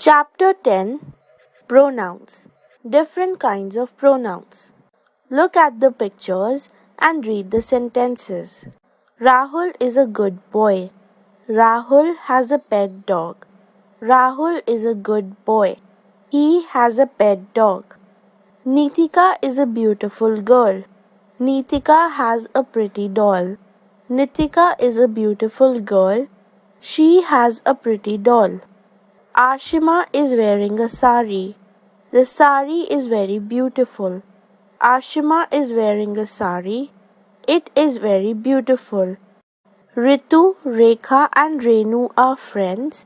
Chapter 10 Pronouns. Different kinds of pronouns. Look at the pictures and read the sentences. Rahul is a good boy. Rahul has a pet dog. Rahul is a good boy. He has a pet dog. Nitika is a beautiful girl. Nitika has a pretty doll. Nitika is a beautiful girl. She has a pretty doll. Ashima is wearing a sari. The sari is very beautiful. Ashima is wearing a sari. It is very beautiful. Ritu, Rekha and Renu are friends.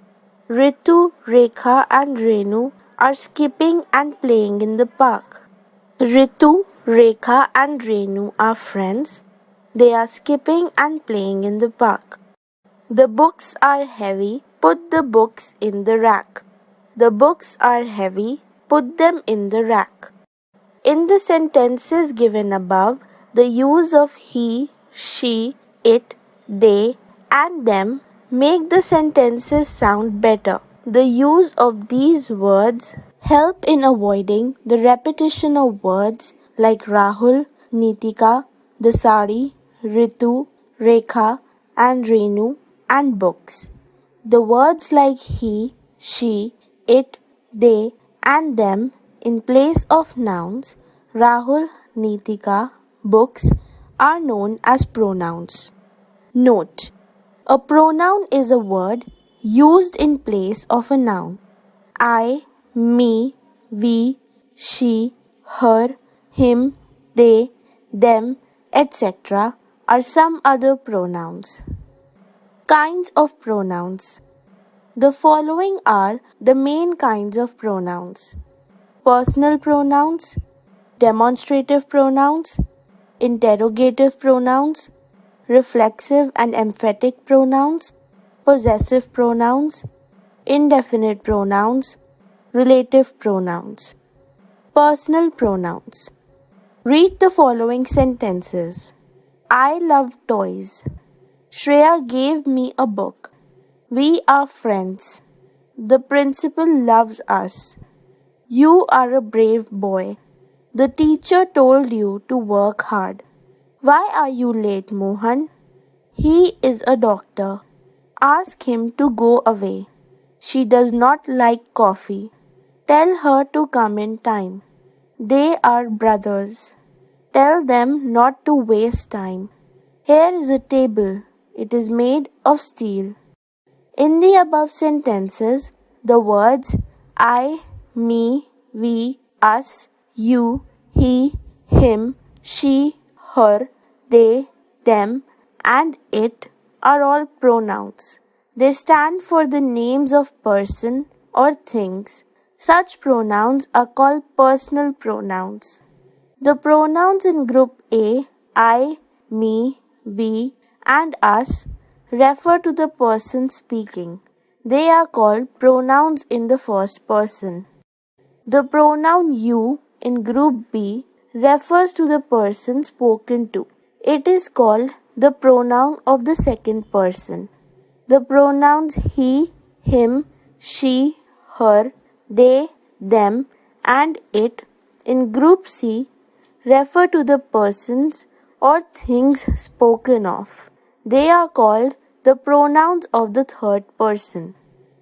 Ritu, Rekha and Renu are skipping and playing in the park. Ritu, Rekha and Renu are friends. They are skipping and playing in the park. The books are heavy. Put the books in the rack. The books are heavy. Put them in the rack. In the sentences given above, the use of he, she, it, they, and them make the sentences sound better. The use of these words help in avoiding the repetition of words like Rahul, Nitika, the sari, Ritu, Rekha, and Renu, and books. The words like he, she, it, they, and them in place of nouns, Rahul, Nitika, books, are known as pronouns. Note: a pronoun is a word used in place of a noun. I, me, we, she, her, him, they, them, etc. are some other pronouns. Kinds of pronouns. The following are the main kinds of pronouns: personal pronouns, demonstrative pronouns, interrogative pronouns, reflexive and emphatic pronouns, possessive pronouns, indefinite pronouns, relative pronouns. Personal pronouns. Read the following sentences. I love toys. Shreya gave me a book. We are friends. The principal loves us. You are a brave boy. The teacher told you to work hard. Why are you late, Mohan? He is a doctor. Ask him to go away. She does not like coffee. Tell her to come in time. They are brothers. Tell them not to waste time. Here is a table. It is made of steel. In the above sentences, the words I, me, we, us, you, he, him, she, her, they, them, and it are all pronouns. They stand for the names of person or things. Such pronouns are called personal pronouns. The pronouns in group A, I, me, we, and us, refer to the person speaking. They are called pronouns in the first person. The pronoun you in group B refers to the person spoken to. It is called the pronoun of the second person. The pronouns he, him, she, her, they, them, and it in group C refer to the persons or things spoken of. They are called the pronouns of the third person.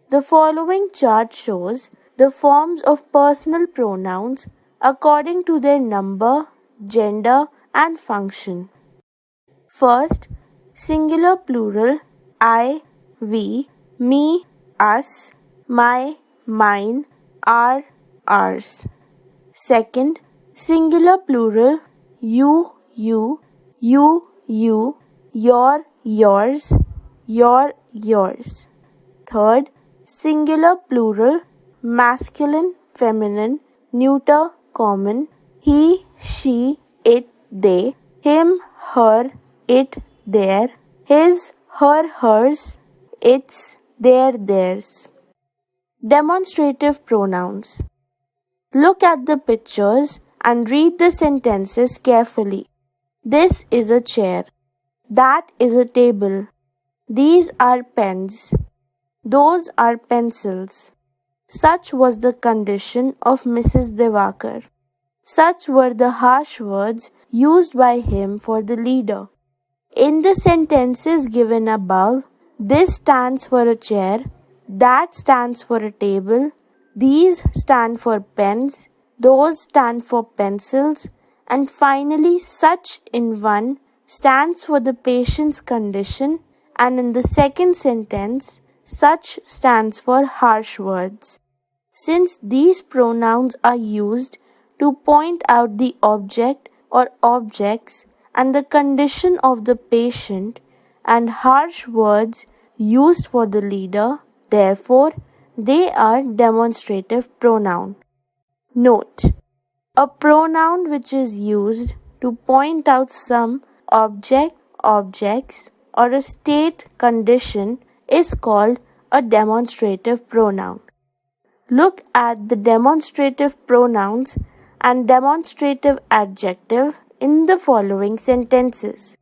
The following chart shows the forms of personal pronouns according to their number, gender, and function. First, singular plural I, we, me, us, my, mine, our, ours. Second, singular plural you, you, your, yours, your, yours. Third, singular plural masculine, feminine, neuter, common, he, she, it, they, him, her, it, their, his, her, hers, its, their, theirs. Demonstrative pronouns. Look at the pictures and read the sentences carefully. This is a chair. That is a table. These are pens. Those are pencils. Such was the condition of Mrs. Devakar. Such were the harsh words used by him for the leader. In the sentences given above, this stands for a chair, that stands for a table, these stand for pens, those stand for pencils, and finally such in one stands for the patient's condition, and in the second sentence, such stands for harsh words. Since these pronouns are used to point out the object or objects and the condition of the patient, and harsh words used for the leader, therefore they are demonstrative pronoun. Note: a pronoun which is used to point out some object, objects, or a state, condition is called a demonstrative pronoun. Look at the demonstrative pronouns and demonstrative adjective in the following sentences.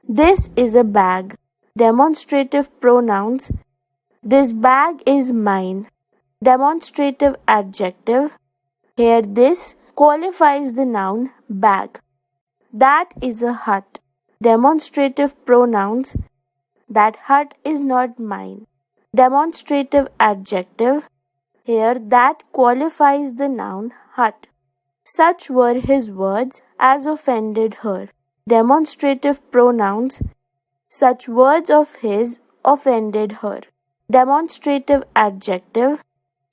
This is a bag. Demonstrative pronouns: this bag is mine. Demonstrative adjective: here this qualifies the noun bag. That is a hut. Demonstrative pronouns: that hut is not mine. Demonstrative adjective: here that qualifies the noun hut. Such were his words as offended her. Demonstrative pronouns: such words of his offended her. Demonstrative adjective: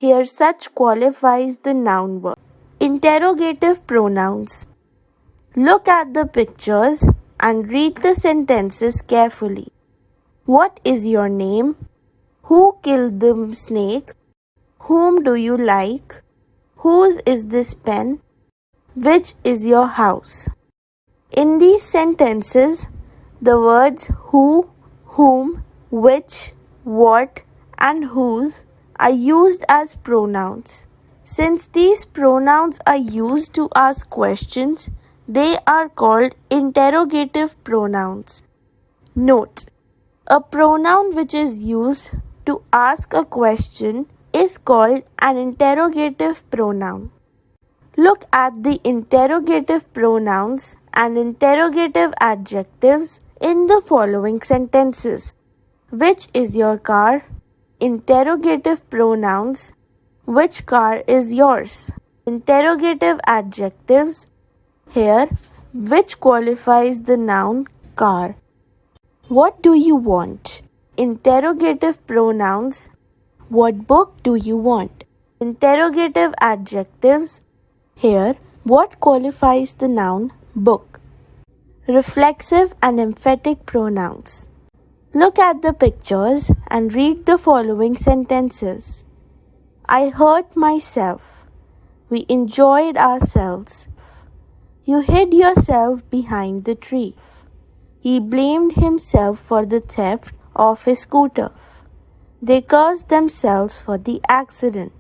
here such qualifies the noun verb. Interrogative pronouns. Look at the pictures and read the sentences carefully. What is your name? Who killed the snake? Whom do you like? Whose is this pen? Which is your house? In these sentences, the words who, whom, which, what, and whose are used as pronouns. Since these pronouns are used to ask questions, they are called interrogative pronouns. Note: a pronoun which is used to ask a question is called an interrogative pronoun. Look at the interrogative pronouns and interrogative adjectives in the following sentences. Which is your car? Interrogative pronouns: which car is yours? Interrogative adjectives: here which qualifies the noun car. What do you want? Interrogative pronouns: what book do you want? Interrogative adjectives: here what qualifies the noun book. Reflexive and emphatic pronouns. Look at the pictures and read the following sentences. I hurt myself. We enjoyed ourselves. You hid yourself behind the tree. He blamed himself for the theft of his scooter. They cursed themselves for the accident.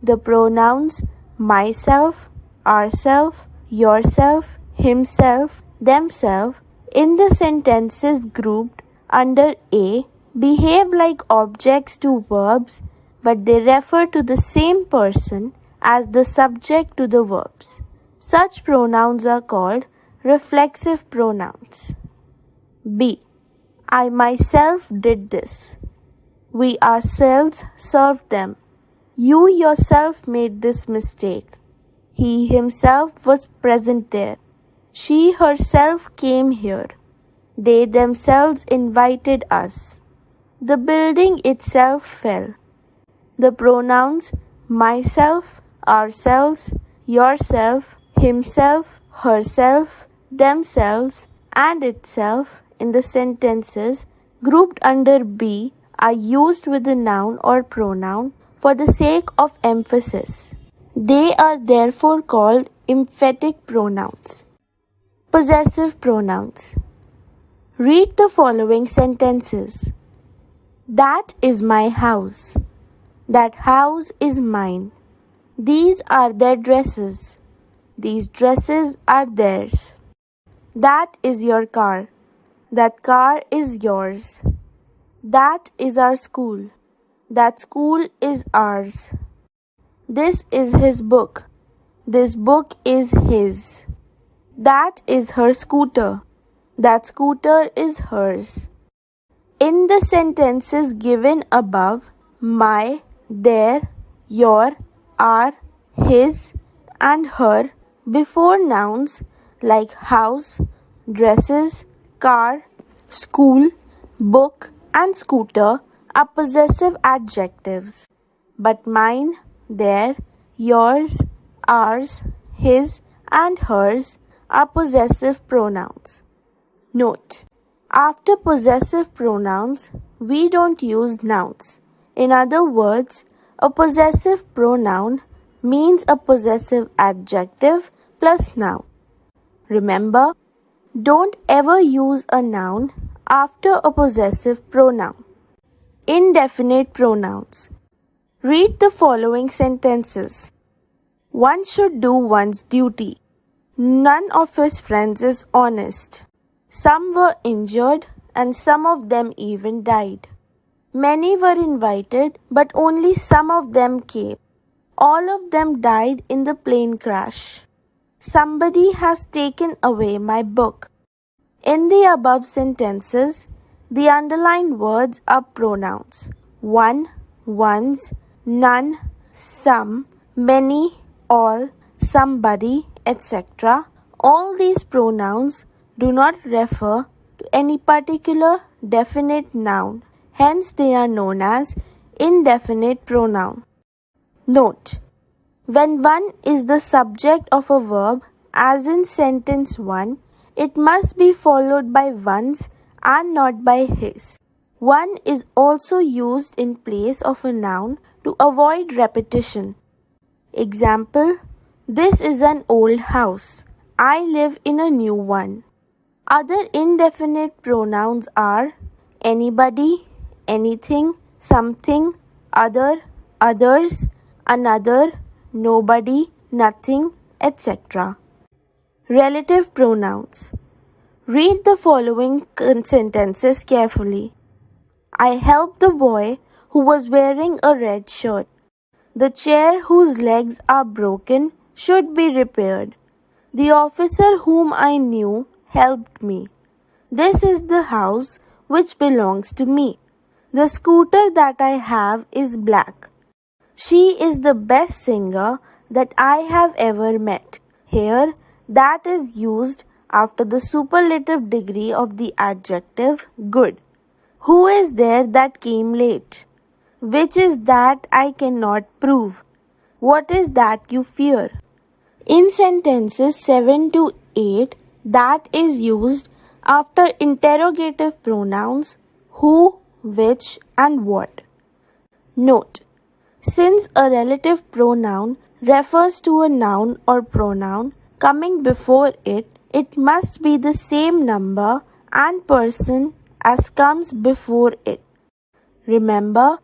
The pronouns myself, ourself, yourself, himself, themselves in the sentences grouped under A behave like objects to verbs, but they refer to the same person as the subject to the verbs. Such pronouns are called reflexive pronouns. B. I myself did this. We ourselves served them. You yourself made this mistake. He himself was present there. She herself came here. They themselves invited us. The building itself fell. The pronouns myself, ourselves, yourself, himself, herself, themselves, and itself in the sentences grouped under B are used with the noun or pronoun for the sake of emphasis. They are therefore called emphatic pronouns. Possessive pronouns. Read the following sentences. That is my house. That house is mine. These are their dresses. These dresses are theirs. That is your car. That car is yours. That is our school. That school is ours. This is his book. This book is his. That is her scooter. That scooter is hers. In the sentences given above, my, their, your, our, his, and her before nouns like house, dresses, car, school, book, and scooter are possessive adjectives. But mine, their, yours, ours, his, and hers are possessive pronouns. Note: after possessive pronouns, we don't use nouns. In other words, a possessive pronoun means a possessive adjective plus noun. Remember, don't ever use a noun after a possessive pronoun. Indefinite pronouns. Read the following sentences. One should do one's duty. None of his friends is honest. Some were injured and some of them even died. Many were invited, but only some of them came. All of them died in the plane crash. Somebody has taken away my book. In the above sentences, the underlined words are pronouns. One, ones, none, some, many, all, somebody, etc. All these pronouns do not refer to any particular definite noun. Hence, they are known as indefinite pronoun. Note: when one is the subject of a verb, as in sentence 1, it must be followed by one's and not by his. One is also used in place of a noun to avoid repetition. Example: this is an old house. I live in a new one. Other indefinite pronouns are anybody, anything, something, other, others, another, nobody, nothing, etc. Relative pronouns. Read the following sentences carefully. I helped the boy who was wearing a red shirt. The chair whose legs are broken should be repaired. The officer whom I knew helped me. This is the house which belongs to me. The scooter that I have is black. She is the best singer that I have ever met. Here, that is used after the superlative degree of the adjective good. Who is there that came late? Which is that I cannot prove? What is that you fear? In sentences 7 to 8, that is used after interrogative pronouns who, which, and what. Note: since a relative pronoun refers to a noun or pronoun coming before it, it must be the same number and person as comes before it. Remember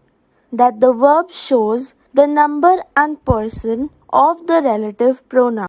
that the verb shows the number and person of the relative pronoun.